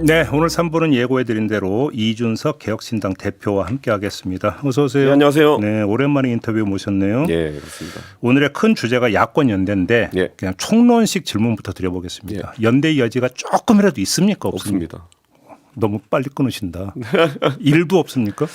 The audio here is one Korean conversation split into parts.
네, 오늘 3부는 예고해드린 대로 이준석 개혁신당 대표와 함께하겠습니다. 어서 오세요. 네, 안녕하세요. 네, 오랜만에 인터뷰 모셨네요. 예, 그렇습니다. 오늘의 큰 주제가 야권 연대인데 예. 그냥 총론식 질문부터 드려보겠습니다. 연대 여지가 조금이라도 있습니까? 없습니까? 너무 빨리 끊으신다. 일도 없습니까?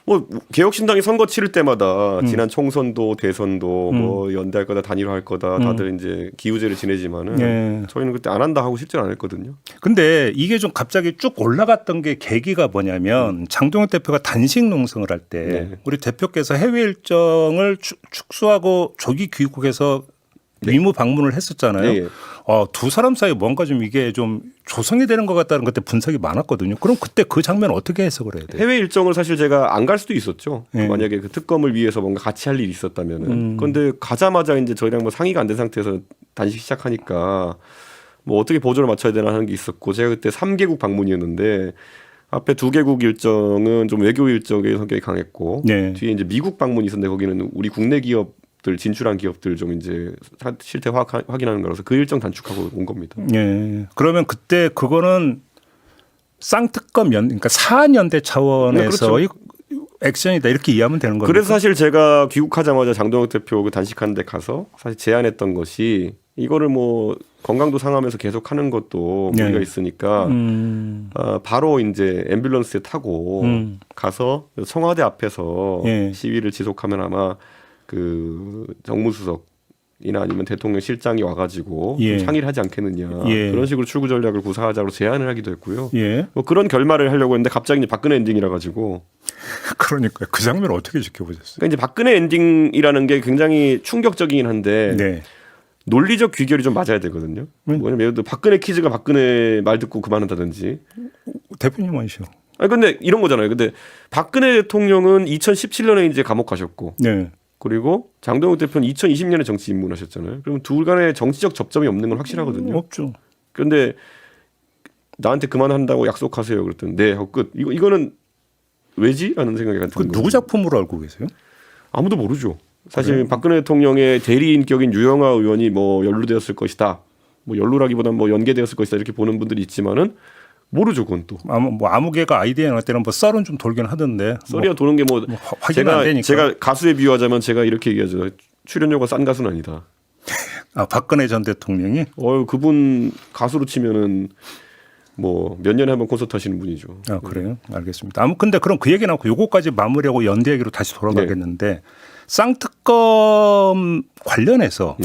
뭐 개혁신당이 선거 치를 때마다 지난 총선도 대선도 뭐 연대할 거다 단일화할 거다 다들 이제 기우제를 지내지만은 예. 저희는 그때 안 한다 하고 실제로 안 했거든요. 근데 이게 좀 갑자기 쭉 올라갔던 게 계기가 뭐냐면 장동혁 대표가 단식 농성을 할 때 네. 우리 대표께서 해외 일정을 축소하고 조기 귀국해서 위무 방문을 했었잖아요. 네, 예. 두 사람 사이 뭔가 좀 이게 좀 조성이 되는 것 같다는 그때 분석이 많았거든요. 그럼 그때 그 장면 어떻게 해석을 해야 돼요? 해외 일정을 사실 제가 안 갈 수도 있었죠. 예. 만약에 그 특검을 위해서 뭔가 같이 할 일이 있었다면은. 그런데 가자마자 이제 저희랑 뭐 상의가 안 된 상태에서 단식 시작하니까 뭐 어떻게 보조를 맞춰야 되나 하는 게 있었고 제가 그때 3개국 방문이었는데 앞에 2개국 일정은 좀 외교 일정의 성격이 강했고 네. 뒤에 이제 미국 방문이 있었는데 거기는 우리 국내 기업들 진출한 기업들 좀 이제 실태 확인하는 거라서 그 일정 단축하고 온 겁니다. 예. 그러면 그때 그거는 쌍특검 그러니까 사안연대 차원에서의 액션이다 이렇게 이해하면 되는 겁니다. 그래서 사실 제가 귀국하자마자 장동혁 대표 그 단식하는 데 가서 사실 제안했던 것이 이거를 뭐 건강도 상하면서 계속 하는 것도 무리가 있으니까 바로 이제 앰뷸런스에 타고 가서 청와대 앞에서 시위를 지속하면 아마 그 정무수석이나 아니면 대통령 실장이 와가지고 좀 상의를 하지 않겠느냐 그런 식으로 출구 전략을 구사하자고 제안을 하기도 했고요. 뭐 그런 결말을 하려고 했는데 갑자기 이제 박근혜 엔딩이라 가지고 그러니까 그 장면 어떻게 지켜보셨어요? 그러니까 이제 박근혜 엔딩이라는 게 굉장히 충격적이긴 한데 네. 논리적 귀결이 좀 맞아야 되거든요. 뭐냐면 예를 들어 박근혜 퀴즈가 박근혜 말 듣고 그만한다든지. 대표님 아니시오. 아니 근데 이런 거잖아요. 근데 박근혜 대통령은 2017년에 이제 감옥 가셨고, 네. 그리고 장동혁 대표는 2020년에 정치 입문하셨잖아요. 그러면 둘 간에 정치적 접점이 없는 건 확실하거든요. 없죠. 그런데 나한테 그만한다고 약속하세요. 그랬더니 네 하고 끝. 이거는 왜지?라는 생각이 드는 거예요. 누구 작품으로 알고 계세요? 아무도 모르죠. 사실 박근혜 대통령의 대리인격인 유영하 의원이 뭐 연루되었을 것이다. 뭐 연루라기보다는 뭐 연계되었을 것이다 이렇게 보는 분들이 있지만은 모르죠 그건 또. 아무개가 아이디어 나올 때는 뭐 썰은 좀 돌긴 하던데. 썰이야 도는 게 뭐 확인 안 되니까. 제가 가수에 비유하자면 제가 이렇게 얘기하죠. 출연료가 싼 가수는 아니다. 박근혜 전 대통령이? 그분 가수로 치면은 뭐 몇 년에 한 번 콘서트 하시는 분이죠. 그래요? 알겠습니다. 근데 그럼 그 얘기 나오고 요거까지 마무리하고 연대 얘기로 다시 돌아가겠는데 쌍특검 관련해서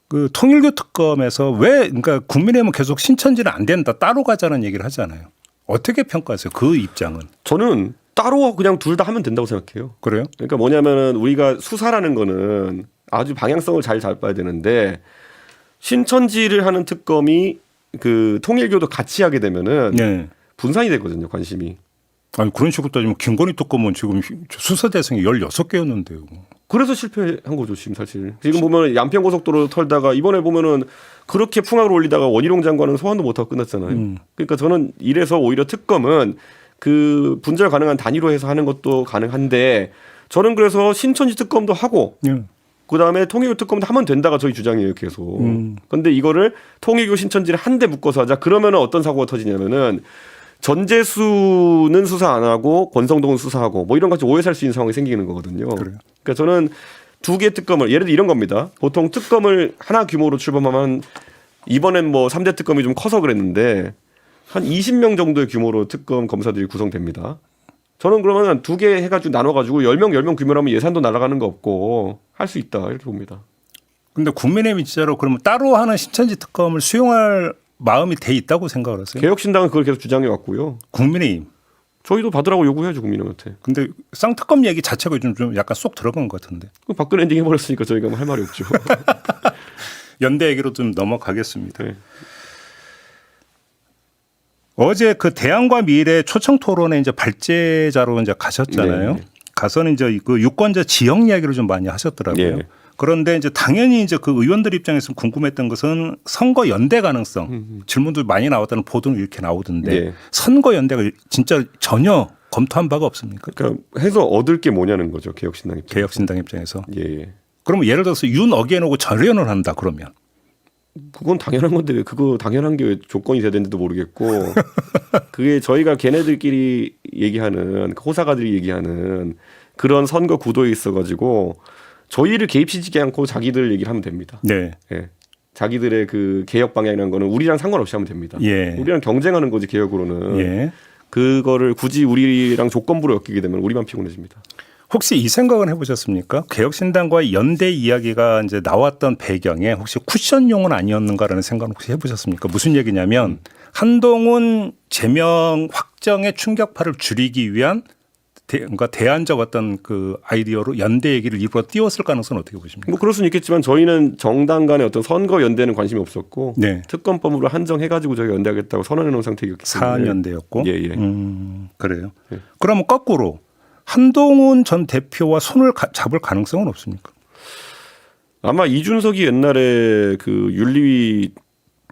그 통일교 특검에서 그러니까 국민의힘은 계속 신천지는 안 된다 따로 가자는 얘기를 하잖아요. 어떻게 평가하세요? 그 입장은? 저는 따로 그냥 둘 다 하면 된다고 생각해요. 그래요? 그러니까 뭐냐면은 우리가 수사라는 거는 아주 방향성을 잘 잡아야 되는데 신천지를 하는 특검이 그 통일교도 같이 하게 되면은 분산이 되거든요, 관심이. 아니 그런 식으로 따지면 김건희 특검은 지금 수사 대상이 16개였는데요. 그래서 실패한 거죠, 지금 사실. 지금 보면 양평고속도로 털다가 이번에 보면은 그렇게 풍악을 올리다가 원희룡 장관은 소환도 못하고 끝났잖아요. 그러니까 저는 이래서 오히려 특검은 그 분절 가능한 단위로 해서 하는 것도 가능한데 저는 그래서 신천지 특검도 하고 그다음에 통일교 특검도 하면 된다가 저희 주장이에요, 계속. 그런데 이거를 통일교 신천지를 한데 묶어서 하자. 그러면은 어떤 사고가 터지냐면은 전재수는 수사 안 하고 권성동은 수사하고 뭐 이런 같이 오해 살 수 있는 상황이 생기는 거거든요. 그러니까 저는 두 개 특검을 예를 들어 이런 겁니다. 보통 특검을 하나 규모로 출범하면 이번엔 뭐 3대 특검이 좀 커서 그랬는데 한 20명 정도의 규모로 특검 검사들이 구성됩니다. 저는 그러면 두 개 해가지고 나눠가지고 10명 규모로 하면 예산도 날아가는 거 없고 할 수 있다 이렇게 봅니다. 근데 국민의힘이 진짜로 그러면 따로 하는 신천지 특검을 수용할 마음이 돼 있다고 생각을 하세요? 개혁신당은 그걸 계속 주장해 왔고요. 국민의힘. 저희도 받으라고 요구해야죠, 국민의힘한테. 근데 쌍특검 얘기 자체가 좀 약간 쏙 들어간 것 같은데. 박근혜 엔딩 해버렸으니까 저희가 뭐 할 말이 없죠. 연대 얘기로 좀 넘어가겠습니다. 어제 그 대안과 미래 초청 토론에 이제 발제자로 이제 가셨잖아요. 가서는 이제 그 유권자 지역 이야기를 좀 많이 하셨더라고요. 그런데 이제 당연히 이제 그 의원들 입장에서 궁금했던 것은 선거 연대 가능성 질문도 많이 나왔다는 보도는 이렇게 나오던데 선거 연대가 진짜 전혀 검토한 바가 없습니까? 그러니까 해서 얻을 게 뭐냐는 거죠, 개혁신당 입장에서. 개혁신당 입장에서. 그러면 예를 들어서 윤 어게인하고 절연을 한다 그러면 그건 당연한 건데 왜 그거 당연한 게 왜 조건이 돼야 되는지도 모르겠고 그게 저희가 걔네들끼리 얘기하는 호사가들이 얘기하는 그런 선거 구도에 있어가지고 저희를 개입시키지 않고 자기들 얘기를 하면 됩니다. 네. 예. 자기들의 그 개혁 방향이라는 거는 우리랑 상관없이 하면 됩니다. 예. 우리랑 경쟁하는 거지 개혁으로는. 예. 그거를 굳이 우리랑 조건부로 엮이게 되면 우리만 피곤해집니다. 혹시 이 생각은 해보셨습니까? 개혁신당과의 연대 이야기가 이제 나왔던 배경에 혹시 쿠션용은 아니었는가라는 생각은 혹시 해보셨습니까? 무슨 얘기냐면 한동훈 제명 확정의 충격파를 줄이기 위한 그러니까 대안적 어떤 그 아이디어로 연대 얘기를 일부러 띄웠을 가능성은 어떻게 보십니까? 뭐 그럴 수는 있겠지만 저희는 정당 간의 어떤 선거 연대는 관심이 없었고 네. 특검법으로 한정해가지고 저희가 연대하겠다고 선언해 놓은 상태였기 때문에. 사안연대였고. 예, 예. 그래요. 예. 그러면 거꾸로 한동훈 전 대표와 손을 잡을 가능성은 없습니까? 아마 이준석이 옛날에 그 윤리위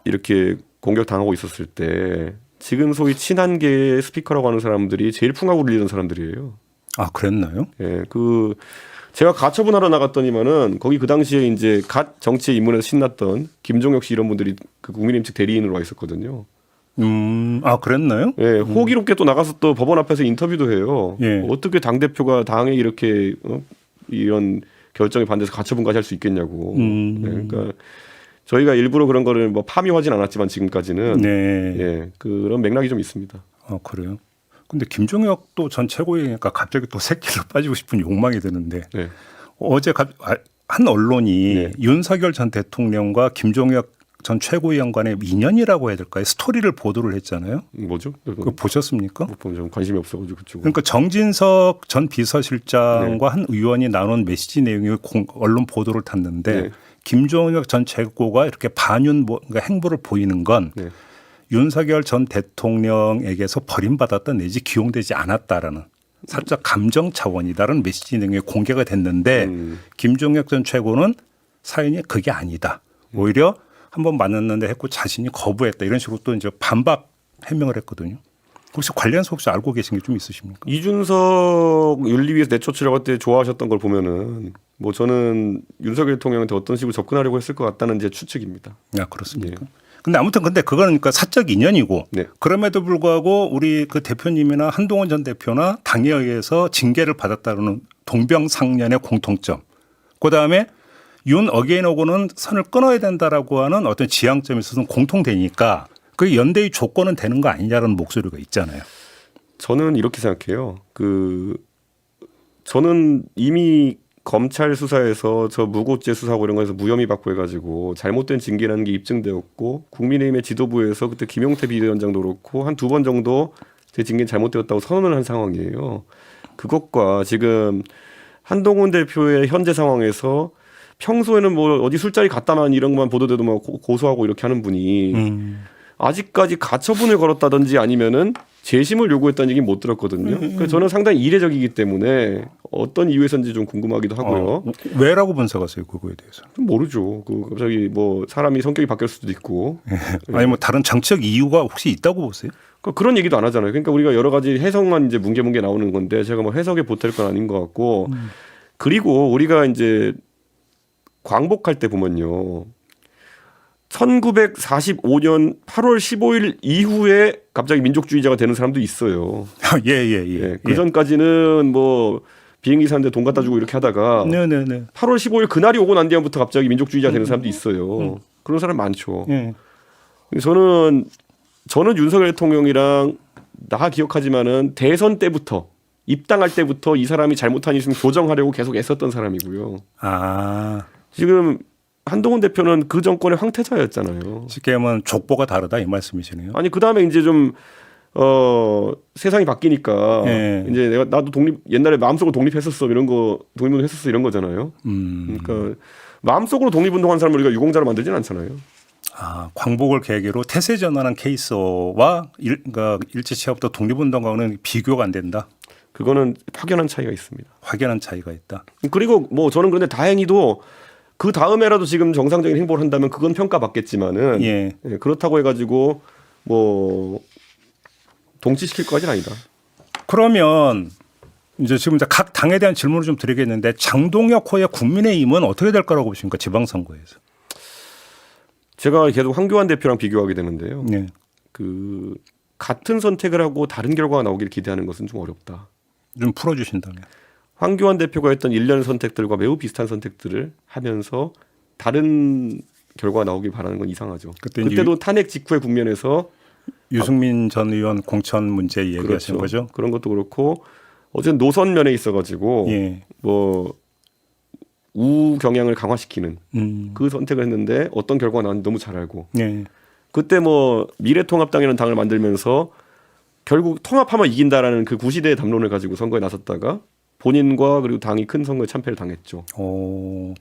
이렇게 공격 당하고 있었을 때 지금 소위 친한계 스피커라고 하는 사람들이 제일 풍악을 울리던 사람들이에요. 아, 그랬나요? 예, 그 제가 가처분하러 나갔더니만은 거기 그 당시에 이제 갓 정치에 입문해서 신났던 김종혁 씨 이런 분들이 그 국민의힘 측 대리인으로 와 있었거든요. 아, 그랬나요? 예, 호기롭게 또 나가서 또 법원 앞에서 인터뷰도 해요. 예. 어떻게 당 대표가 당에 이렇게 이런 결정에 반대해서 가처분까지 할 수 있겠냐고. 예, 그러니까 저희가 일부러 그런 거를 뭐 파묘하진 않았지만 지금까지는 네. 예, 그런 맥락이 좀 있습니다. 그래요. 근데 김종혁도 전 최고위니까 갑자기 또 새끼로 빠지고 싶은 욕망이 드는데 네. 어제 한 언론이 네. 윤석열 전 대통령과 김종혁 전 최고위원 간의 인연이라고 해야 될까요? 스토리를 보도를 했잖아요. 뭐죠? 그거 보셨습니까? 못 보면 좀 관심이 없어가지고 그쪽. 그러니까 정진석 전 비서실장과 한 의원이 나눈 메시지 내용이 언론 보도를 탔는데 네. 김종혁 전 최고가 이렇게 반윤 그러니까 행보를 보이는 건 네. 윤석열 전 대통령에게서 버림받았던 내지 기용되지 않았다라는 살짝 감정 차원이다라는 메시지 내용이 공개가 됐는데 김종혁 전 최고는 사연이 그게 아니다. 오히려 한번 만났는데 했고 자신이 거부했다. 이런 식으로 또 이제 반박 해명을 했거든요. 혹시 관련해서 혹시 알고 계신 게 좀 있으십니까? 이준석 윤리위에서 내쫓으려고 할 때 좋아하셨던 걸 보면은 뭐 저는 윤석열 대통령한테 어떤 식으로 접근하려고 했을 것 같다는 제 추측입니다. 아, 그렇습니까? 근데 아무튼 근데 그거는 그러니까 사적 인연이고 네. 그럼에도 불구하고 우리 그 대표님이나 한동훈 전 대표나 당에 의해서 징계를 받았다는 동병상련의 공통점. 그다음에 윤 어게인하고는 선을 끊어야 된다라고 하는 어떤 지향점에 있어서는 공통되니까 그 연대의 조건은 되는 거 아니냐는 목소리가 있잖아요. 저는 이렇게 생각해요. 저는 이미 검찰 수사에서 저 무고죄 수사하고 이런 거에서 무혐의 받고 해가지고 잘못된 징계라는 게 입증되었고 국민의힘의 지도부에서 그때 김용태 비대위원장도 그렇고 한 2번 정도 제 징계는 잘못되었다고 선언을 한 상황이에요. 그것과 지금 한동훈 대표의 현재 상황에서 평소에는 뭐 어디 술자리 갔다만 이런 것만 보도돼도 뭐 고소하고 이렇게 하는 분이 아직까지 가처분을 걸었다든지 아니면은 재심을 요구했다는 얘기는 못 들었거든요. 그래서 저는 상당히 이례적이기 때문에 어떤 이유에서인지 좀 궁금하기도 하고요. 왜라고 분석하세요, 그거에 대해서? 모르죠. 갑자기 뭐 사람이 성격이 바뀔 수도 있고. 아니 뭐 다른 정치적 이유가 혹시 있다고 보세요? 그런 얘기도 안 하잖아요. 그러니까 우리가 여러 가지 해석만 이제 뭉게뭉게 나오는 건데 제가 뭐 해석에 보탤 건 아닌 것 같고 그리고 우리가 이제 광복할 때 보면요. 1945년 8월 15일 이후에 갑자기 민족주의자가 되는 사람도 있어요. 예. 그 전까지는 뭐 비행기 사는데 돈 갖다 주고 이렇게 하다가 8월 15일 그날이 오고 난 뒤부터 갑자기 민족주의자 되는 사람도 있어요. 그런 사람 많죠. 저는 윤석열 대통령이랑 나 기억하지만은 대선 때부터 입당할 때부터 이 사람이 잘못한 일 있으면 교정하려고 계속 애썼던 사람이고요. 지금 한동훈 대표는 그 정권의 황태자였잖아요. 쉽게 하면 족보가 다르다 이 말씀이시네요. 아니 그 다음에 이제 좀 세상이 바뀌니까 이제 나도 옛날에 마음속으로 독립했었어 이런 거 독립운동 했었어 이런 거잖아요. 그러니까 마음속으로 독립운동한 사람을 우리가 유공자로 만들지는 않잖아요. 광복을 계기로 태세 전환한 케이스와 그러니까 일제시합부터 독립운동과는 비교가 안 된다. 그거는 확연한 차이가 있습니다. 확연한 차이가 있다. 그리고 뭐 저는 그런데 다행히도 그 다음에라도 지금 정상적인 행보를 한다면 그건 평가받겠지만은 그렇다고 해가지고 뭐 동치시킬 것까지는 아니다. 그러면 이제 지금 각 당에 대한 질문을 좀 드리겠는데 장동혁 호의 국민의힘은 어떻게 될 거라고 보십니까? 지방선거에서. 제가 계속 황교안 대표랑 비교하게 되는데요. 네. 그 같은 선택을 하고 다른 결과가 나오길 기대하는 것은 좀 어렵다. 좀 풀어주신다면. 황교안 대표가 했던 일련의 선택들과 매우 비슷한 선택들을 하면서 다른 결과가 나오길 바라는 건 이상하죠. 그때도 탄핵 직후의 국면에서 유승민 전 의원 공천 문제 얘기하신 그렇죠. 거죠? 그런 것도 그렇고 어쨌든 노선 면에 있어가지고 예. 뭐 우경향을 강화시키는 그 선택을 했는데 어떤 결과가 나왔는지 너무 잘 알고 예. 그때 뭐 미래통합당이라는 당을 만들면서 결국 통합하면 이긴다라는 그 구시대의 담론을 가지고 선거에 나섰다가 본인과 그리고 당이 큰 선거에 참패를 당했죠.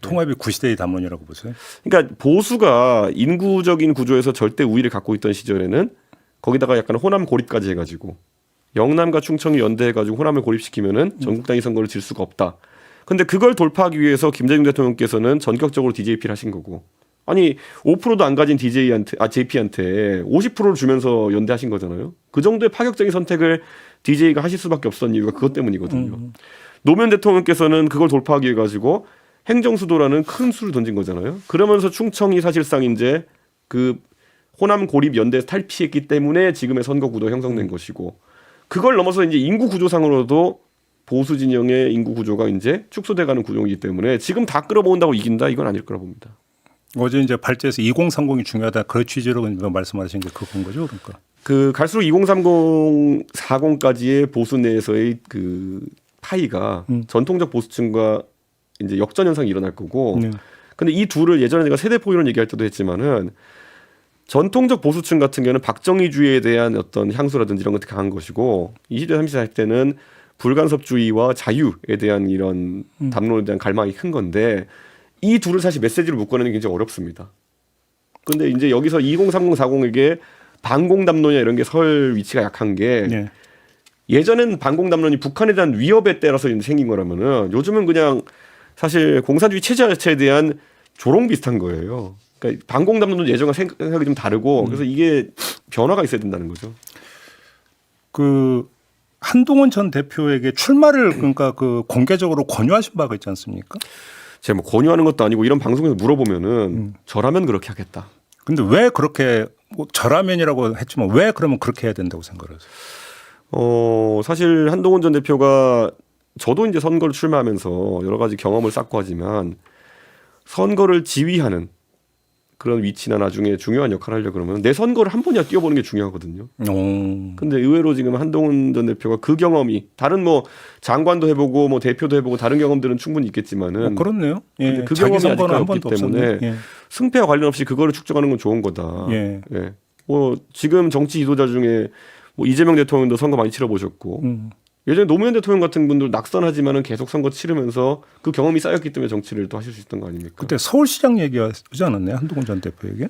통합이 구시대의 담론이라고 보세요? 그러니까 보수가 인구적인 구조에서 절대 우위를 갖고 있던 시절에는 거기다가 약간 호남 고립까지 해가지고 영남과 충청이 연대해가지고 호남을 고립시키면은 전국단위 선거를 질 수가 없다. 근데 그걸 돌파하기 위해서 김대중 대통령께서는 전격적으로 DJP를 하신 거고 아니 5%도 안 가진 JP한테 50%를 주면서 연대하신 거잖아요. 그 정도의 파격적인 선택을 DJ가 하실 수밖에 없었던 이유가 그것 때문이거든요. 노무현 대통령께서는 그걸 돌파하기 위해 가지고 행정수도라는 큰 수를 던진 거잖아요. 그러면서 충청이 사실상 이제 그 호남 고립 연대에서 탈피했기 때문에 지금의 선거 구도가 형성된 것이고 그걸 넘어서 이제 인구 구조상으로도 보수 진영의 인구 구조가 이제 축소돼가는 구조이기 때문에 지금 다 끌어모은다고 이긴다 이건 아닐 거라 봅니다. 어제 이제 발제에서 2030이 중요하다 그 취지로 말씀하신 게 그건 거죠, 그러니까. 그 갈수록 2030, 40까지의 보수 내에서의 그 파이가 전통적 보수층과 이제 역전 현상이 일어날 거고. 근데 이 둘을 예전에 제가 세대포 이론 얘기할 때도 했지만은 전통적 보수층 같은 경우는 박정희주의에 대한 어떤 향수라든지 이런 것들이 강한 것이고 20대 30대 할 때는 불간섭주의와 자유에 대한 이런 담론에 대한 갈망이 큰 건데 이 둘을 사실 메시지로 묶어내는 게 굉장히 어렵습니다. 근데 이제 여기서 2030, 40에게 반공담론이나 이런 게 설 위치가 약한 게 예전엔 반공담론이 북한에 대한 위협에 따라서 생긴 거라면은 요즘은 그냥 사실 공산주의 체제 자체에 대한 조롱 비슷한 거예요. 그러니까 반공담론도 예전과 생각이 좀 다르고 그래서 이게 변화가 있어야 된다는 거죠. 그 한동훈 전 대표에게 출마를 그러니까 그 공개적으로 권유하신 바가 있지 않습니까? 제가 뭐 권유하는 것도 아니고 이런 방송에서 물어보면은 저라면 그렇게 하겠다. 근데 왜 그렇게 뭐 저라면이라고 했지만 왜 그러면 그렇게 해야 된다고 생각하세요? 사실 한동훈 전 대표가 저도 이제 선거를 출마하면서 여러 가지 경험을 쌓고 하지만 선거를 지휘하는 그런 위치나 나중에 중요한 역할을 하려고 그러면 내 선거를 한 번이야 뛰어보는 게 중요하거든요. 근데 의외로 지금 한동훈 전 대표가 그 경험이 다른 뭐 장관도 해보고 뭐 대표도 해보고 다른 경험들은 충분히 있겠지만은 그렇네요. 예. 그 경험이 선거는 한 아직까지 번도 없기 때문에 없었네. 예. 승패와 관련 없이 그거를 축적하는 건 좋은 거다. 예. 예. 뭐 지금 정치 지도자 중에 뭐 이재명 대통령도 선거 많이 치러보셨고 예전에 노무현 대통령 같은 분들 낙선하지만은 계속 선거 치르면서 그 경험이 쌓였기 때문에 정치를 또 하실 수 있던 거 아닙니까? 그때 서울시장 얘기하지 않았나요? 한동훈 전 대표에게?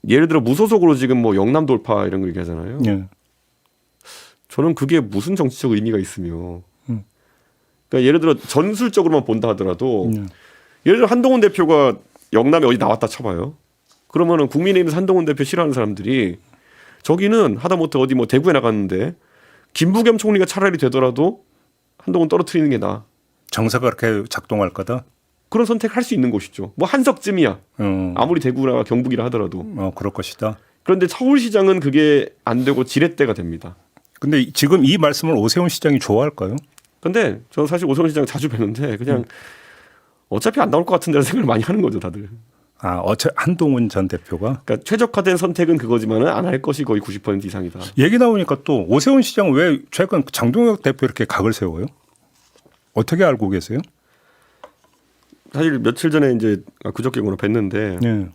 예를 들어 무소속으로 지금 뭐 영남 돌파 이런 거 얘기하잖아요. 예. 저는 그게 무슨 정치적 의미가 있으며 그러니까 예를 들어 전술적으로만 본다 하더라도 예를 들어 한동훈 대표가 영남에 어디 나왔다 쳐봐요. 그러면은 국민의힘에서 한동훈 대표 싫어하는 사람들이 저기는 하다못해 어디 뭐 대구에 나갔는데 김부겸 총리가 차라리 되더라도 한동훈 떨어뜨리는 게 나아. 정사가 그렇게 작동할 거다? 그런 선택을 할 수 있는 곳이죠. 뭐 한석쯤이야. 아무리 대구나 경북이라 하더라도. 그럴 것이다. 그런데 서울시장은 그게 안 되고 지렛대가 됩니다. 근데 지금 이 말씀을 오세훈 시장이 좋아할까요? 근데 저는 사실 오세훈 시장 자주 뵈는데 그냥 어차피 안 나올 것 같은데 생각을 많이 하는 거죠, 다들. 한동훈 전 대표가? 그러니까 최적화된 선택은 그거지만은 안 할 것이 거의 90% 이상이다. 얘기 나오니까 또 오세훈 시장은 왜 최근 장동혁 대표 이렇게 각을 세워요? 어떻게 알고 계세요? 사실 며칠 전에 이제 그저께구나 뵀는데 네.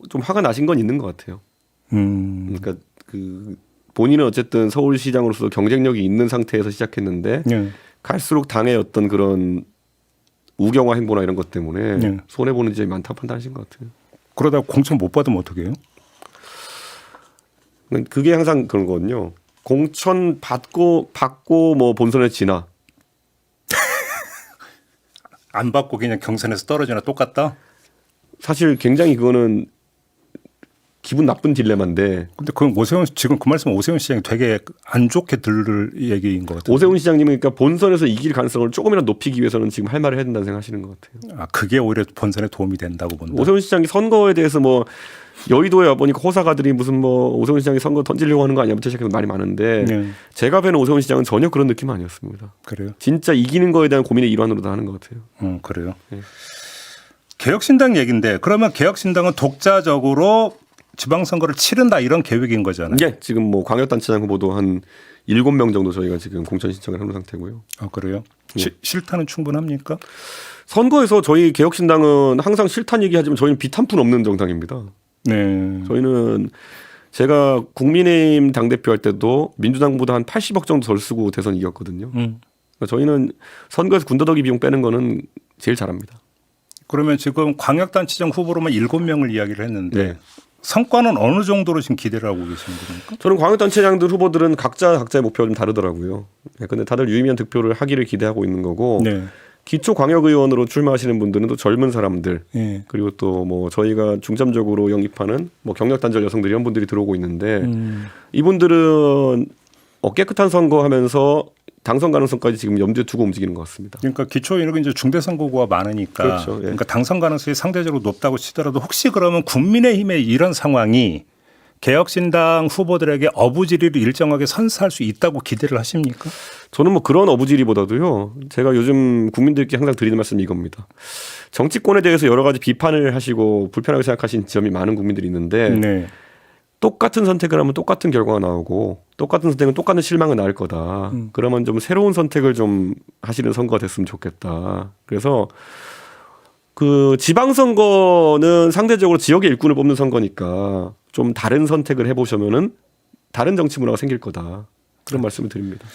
좀 화가 나신 건 있는 것 같아요. 그러니까 그 본인은 어쨌든 서울시장으로서 경쟁력이 있는 상태에서 시작했는데 갈수록 당의 어떤 그런 우경화 행보나 이런 것 때문에 손해 보는 점이 많다 판단하신 것 같아요. 그러다 공천 못 받으면 어떻게 해요? 그게 항상 그런 거거든요. 공천 받고 뭐 본선에 지나 안 받고 그냥 경선에서 떨어지나 똑같다? 사실 굉장히 그거는 기분 나쁜 딜레마인데. 근데 그건 지금 그 말씀 오세훈 시장이 되게 안 좋게 들을 얘기인 것 같아요. 오세훈 시장님은 그러니까 본선에서 이길 가능성을 조금이라도 높이기 위해서는 지금 할 말을 해야 된다는 생각하시는 것 같아요. 아, 그게 오히려 본선에 도움이 된다고 본다. 오세훈 시장이 선거에 대해서 뭐 여의도에 와보니까 호사가들이 무슨 뭐 오세훈 시장이 선거 던지려고 하는 거 아니야부터 시작해서 말이 많은데 제가 뵈는 오세훈 시장은 전혀 그런 느낌은 아니었습니다. 그래요? 진짜 이기는 거에 대한 고민의 일환으로 다 하는 것 같아요. 그래요. 네. 개혁신당 얘기인데 그러면 개혁신당은 독자적으로 지방선거를 치른다 이런 계획인 거잖아요. 예, 지금 뭐 광역단체장 후보도 한 7명 정도 저희가 지금 공천 신청을 하는 상태고요. 아, 그래요? 실탄은 충분합니까? 선거에서 저희 개혁신당은 항상 실탄 얘기하지만 저희는 비한 푼 없는 정당입니다. 네. 저희는 제가 국민의힘 당대표 할 때도 민주당보다 한 80억 정도 덜 쓰고 대선 이겼거든요. 그러니까 저희는 선거에서 군더더기 비용 빼는 거는 제일 잘합니다. 그러면 지금 광역단체장 후보로만 7명을 이야기를 했는데 네. 성과는 어느 정도로 지금 기대를 하고 계시는 겁니까? 저는 광역단체장들 후보들은 각자의 목표가 좀 다르더라고요. 근데 다들 유의미한 득표를 하기를 기대하고 있는 거고 네. 기초광역의원으로 출마하시는 분들은 또 젊은 사람들 네. 그리고 또 뭐 저희가 중점적으로 영입하는 뭐 경력단절 여성들 이런 분들이 들어오고 있는데 이분들은 깨끗한 선거하면서 당선 가능성까지 지금 염두에 두고 움직이는 것 같습니다. 그러니까 기초인력은 이제 중대선거구가 많으니까 그렇죠. 예. 그러니까 당선 가능성이 상대적으로 높다고 치더라도 혹시 그러면 국민의힘의 이런 상황이 개혁신당 후보들에게 어부지리를 일정하게 선사할 수 있다고 기대를 하십니까? 저는 뭐 그런 어부지리보다도요. 제가 요즘 국민들께 항상 드리는 말씀이 이겁니다. 정치권에 대해서 여러 가지 비판을 하시고 불편하게 생각하시는 지점이 많은 국민들이 있는데 네. 똑같은 선택을 하면 똑같은 결과가 나오고 똑같은 선택은 똑같은 실망이 나올 거다. 그러면 좀 새로운 선택을 좀 하시는 선거가 됐으면 좋겠다. 그래서 그 지방선거는 상대적으로 지역의 일꾼을 뽑는 선거니까 좀 다른 선택을 해보시면은 다른 정치 문화가 생길 거다. 그런 말씀을 드립니다.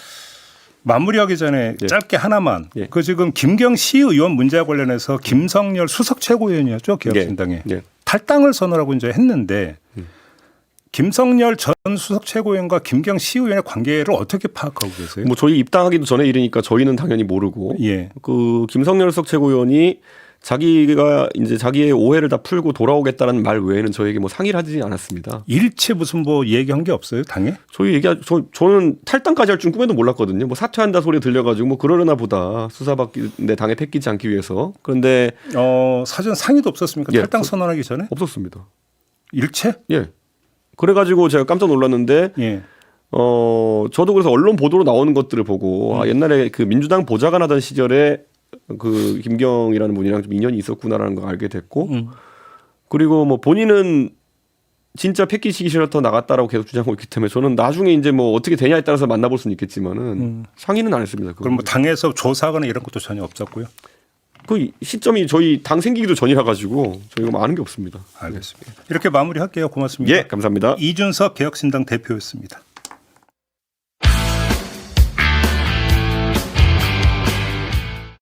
마무리하기 전에 예. 짧게 하나만. 예. 그 지금 김경시 의원 문제와 관련해서 김성열 수석 최고위원이었죠. 개혁신당에. 예. 탈당을 선언하고 이제 했는데 김성열 전 수석 최고위원과 김경시 의원의 관계를 어떻게 파악하고 계세요? 뭐 저희 입당하기도 전에 일이니까 저희는 당연히 모르고 예. 그 김성열 수석 최고위원이 자기가 이제 자기의 오해를 다 풀고 돌아오겠다는 말 외에는 저에게 뭐 상의를 하지 않았습니다. 일체 무슨 뭐 얘기한 게 없어요, 당에? 저는 탈당까지 할 줄 꿈에도 몰랐거든요. 뭐 사퇴한다 소리 들려가지고 뭐 그러려나 보다 수사받기 당에 뺏기지 않기 위해서. 그런데 사전 상의도 없었습니까? 예. 탈당 선언하기 전에? 없었습니다. 일체? 예. 그래가지고 제가 깜짝 놀랐는데 예. 저도 그래서 언론 보도로 나오는 것들을 보고 아, 옛날에 그 민주당 보좌관 하던 시절에 그 김경이라는 분이랑 좀 인연이 있었구나라는 걸 알게 됐고 그리고 뭐 본인은 진짜 패키지기 싫어서 나갔다라고 계속 주장하고 있기 때문에 저는 나중에 이제 뭐 어떻게 되냐에 따라서 만나볼 수는 있겠지만은 상의는 안 했습니다. 그럼 뭐 당에서 조사하거나 이런 것도 전혀 없었고요? 그 시점이 저희 당 생기기도 전이라 가지고 저희가 뭐 아는 게 없습니다. 알겠습니다. 이렇게 마무리할게요. 고맙습니다. 예, 감사합니다. 이준석 개혁신당 대표였습니다.